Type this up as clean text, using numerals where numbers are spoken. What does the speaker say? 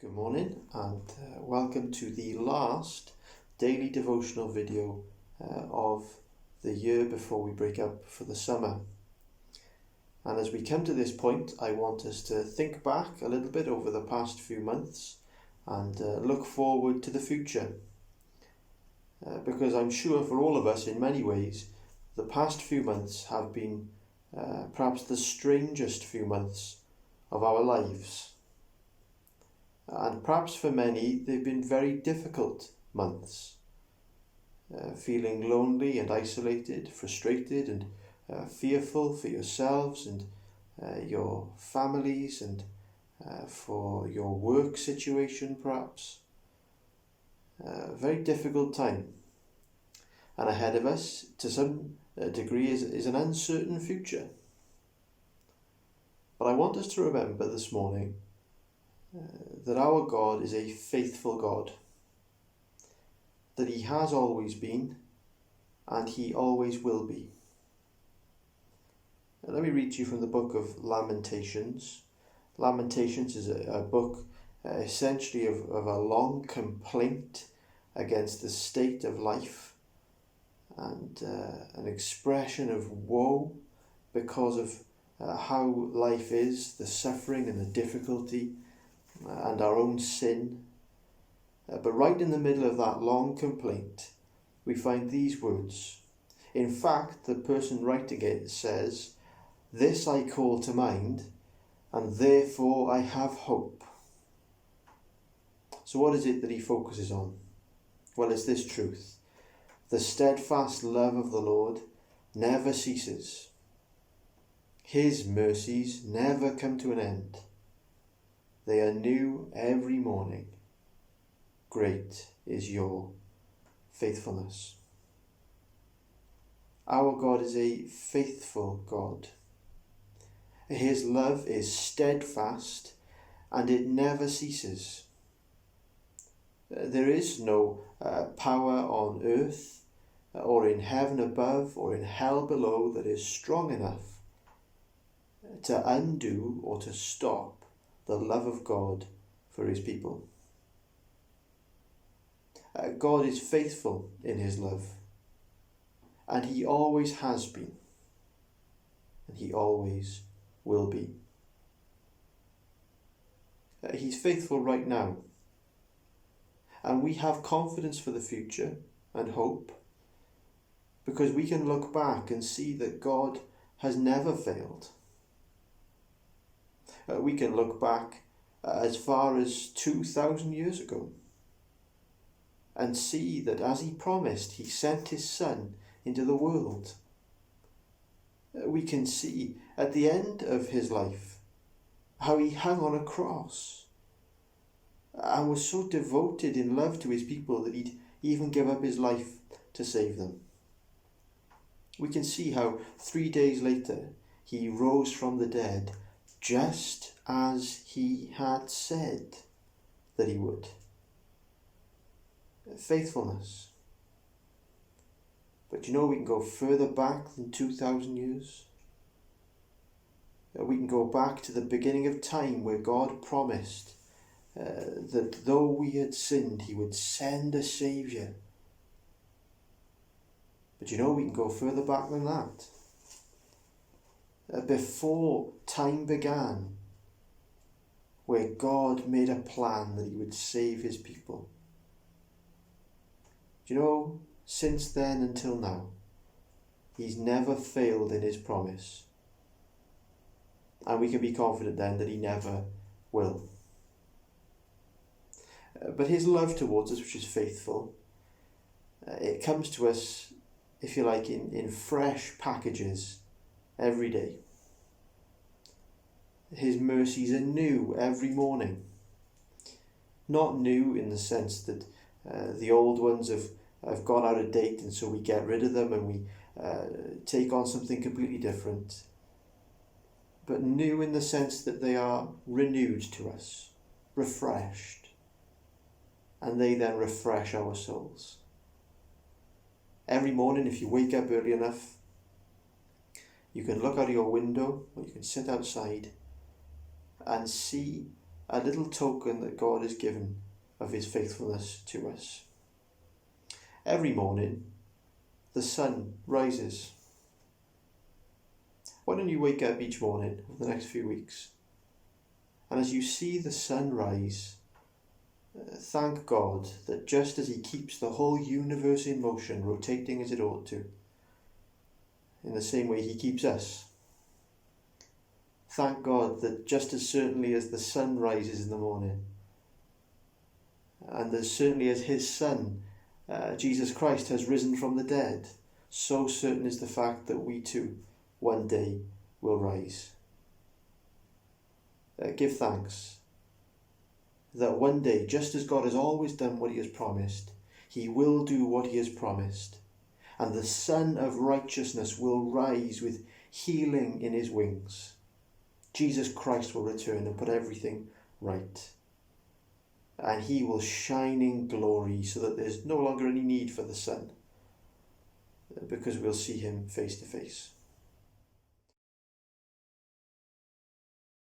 Good morning and welcome to the last daily devotional video of the year before we break up for the summer. And as we come to this point, I want us to think back a little bit over the past few months and look forward to the future. Because I'm sure for all of us in many ways, the past few months have been perhaps the strangest few months of our lives. And perhaps for many, they've been very difficult months. Feeling lonely and isolated, frustrated and fearful for yourselves and your families and for your work situation perhaps. A very difficult time. And ahead of us, to some degree, is an uncertain future. But I want us to remember this morning that our God is a faithful God, that he has always been and he always will be. Let me read to you from the book of Lamentations. Lamentations is a book essentially of a long complaint against the state of life and an expression of woe because of how life is, the suffering and the difficulty and our own sin. But right in the middle of that long complaint, we find these words. In fact, the person writing it says, "This I call to mind, and therefore I have hope." So what is it that he focuses on? Well, it's this truth. The steadfast love of the Lord never ceases. His mercies never come to an end. They are new every morning. Great is your faithfulness. Our God is a faithful God. His love is steadfast and it never ceases. There is no power on earth or in heaven above or in hell below that is strong enough to undo or to stop the love of God for his people. God is faithful in his love, and he always has been, and he always will be. He's faithful right now, and we have confidence for the future and hope because we can look back and see that God has never failed. We can look back as far as 2,000 years ago and see that as he promised, he sent his Son into the world. We can see at the end of his life how he hung on a cross and was so devoted in love to his people that he'd even give up his life to save them. We can see how 3 days later he rose from the dead just as he had said that he would. Faithfulness. But you know, we can go further back than 2,000 years. We can go back to the beginning of time where God promised that though we had sinned, he would send a Saviour. But you know, we can go further back than that. Before time began, where God made a plan that he would save his people. Do you know, since then until now, he's never failed in his promise. And we can be confident then that he never will. But his love towards us, which is faithful, it comes to us, if you like, in fresh packages every day. His mercies are new every morning. Not new in the sense that the old ones have gone out of date and so we get rid of them and we take on something completely different. But new in the sense that they are renewed to us, refreshed. And they then refresh our souls. Every morning, if you wake up early enough, you can look out of your window or you can sit outside and see a little token that God has given of his faithfulness to us. Every morning, the sun rises. Why don't you wake up each morning over the next few weeks, and as you see the sun rise, thank God that just as he keeps the whole universe in motion, rotating as it ought to, in the same way he keeps us. Thank God that just as certainly as the sun rises in the morning, and as certainly as his Son, Jesus Christ, has risen from the dead, so certain is the fact that we too, one day, will rise. Give thanks that one day, just as God has always done what he has promised, he will do what he has promised, and the Son of Righteousness will rise with healing in his wings. Jesus Christ will return and put everything right, and he will shine in glory so that there's no longer any need for the sun, because we'll see him face to face.